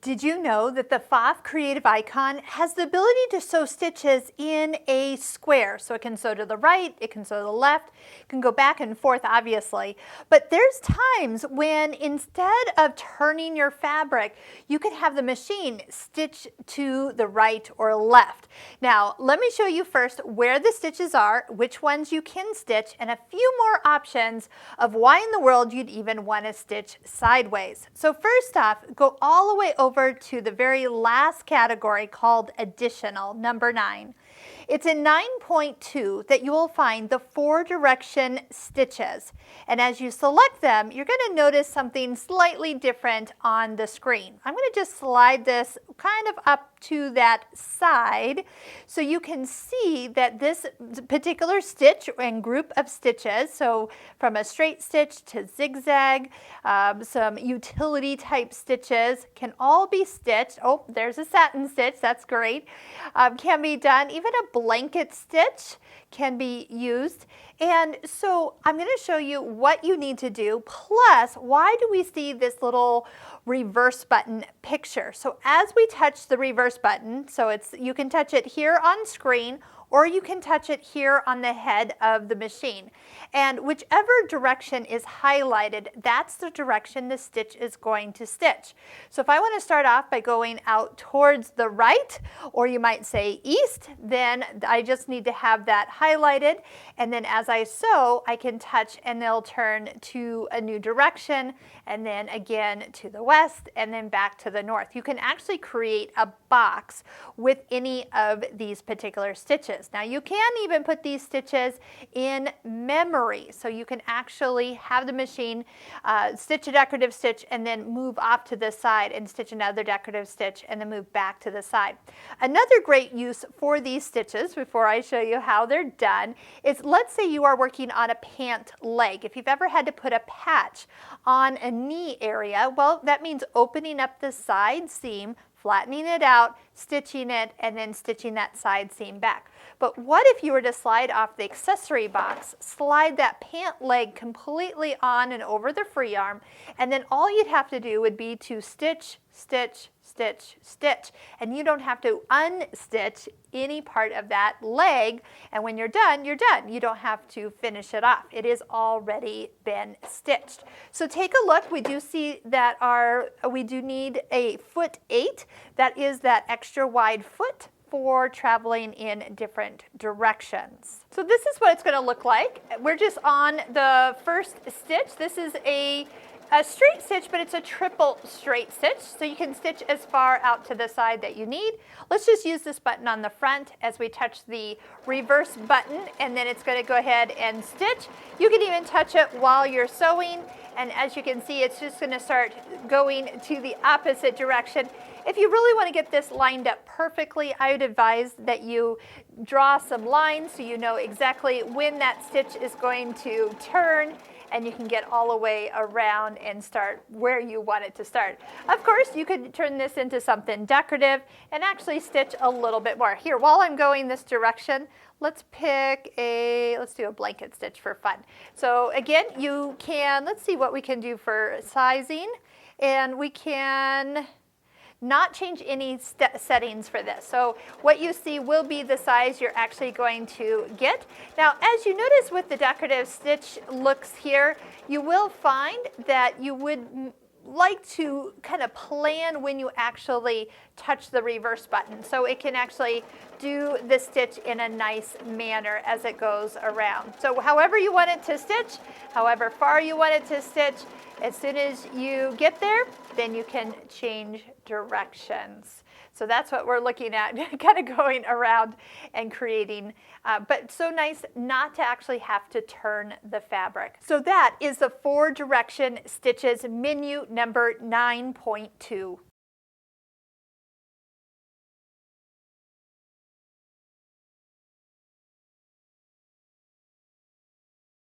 Did you know that the Pfaff Creative Icon has the ability to sew stitches in a square? So it can sew to the right, it can sew to the left, it can go back and forth obviously. But there's times when instead of turning your fabric, you can have the machine stitch to the right or left. Now let me show you first where the stitches are, which ones you can stitch, and a few more options of why in the world you'd even want to stitch sideways. So first off, go all the way over to the very last category called additional, number 9. It's in 9.2 that you will find the 4 direction stitches. And as you select them, you're going to notice something slightly different on the screen. I'm going to just slide this kind of up to that side so you can see that this particular stitch and group of stitches, so from a straight stitch to zigzag, some utility type stitches, can all be stitched. Oh, there's a satin stitch, that's great. Can be done. Even a blanket stitch can be used. And so I'm going to show you what you need to do, plus why do we see this little reverse button picture. So as we touch the reverse button, so you can touch it here on screen, or you can touch it here on the head of the machine. And whichever direction is highlighted, that's the direction the stitch is going to stitch. So if I want to start off by going out towards the right, or you might say east, then I just need to have that highlighted. And then as I sew, I can touch and they'll turn to a new direction, and then again to the west, and then back to the north. You can actually create a box with any of these particular stitches. Now you can even put these stitches in memory, so you can actually have the machine stitch a decorative stitch and then move off to the side and stitch another decorative stitch and then move back to the side. Another great use for these stitches, before I show you how they're done, is let's say you are working on a pant leg. If you've ever had to put a patch on a knee area, well, that means opening up the side seam, flattening it out, stitching it, and then stitching that side seam back. But what if you were to slide off the accessory box, slide that pant leg completely on and over the free arm, and then all you'd have to do would be to stitch, stitch, stitch, stitch, and you don't have to unstitch any part of that leg, and when you're done, you're done. You don't have to finish it off. It has already been stitched. So take a look. We do see that we do need a foot 8. That is that extra wide foot for traveling in different directions. So this is what it's going to look like. We're just on the first stitch. This is a straight stitch, but it's a triple straight stitch, so you can stitch as far out to the side that you need. Let's just use this button on the front as we touch the reverse button, and then it's going to go ahead and stitch. You can even touch it while you're sewing, and as you can see, it's just going to start going to the opposite direction. If you really want to get this lined up perfectly, I would advise that you draw some lines so you know exactly when that stitch is going to turn, and you can get all the way around and start where you want it to start. Of course, you could turn this into something decorative and actually stitch a little bit more. Here, while I'm going this direction, let's do a blanket stitch for fun. So again, you can, let's see what we can do for sizing, and we can not change any settings for this. So what you see will be the size you're actually going to get. Now, as you notice with the decorative stitch looks here, you will find that you would like to kind of plan when you actually touch the reverse button, so it can actually do the stitch in a nice manner as it goes around. So however you want it to stitch, however far you want it to stitch, as soon as you get there, then you can change directions. So that's what we're looking at, kind of going around and creating, but so nice not to actually have to turn the fabric. So that is the 4 direction stitches menu number 9.2.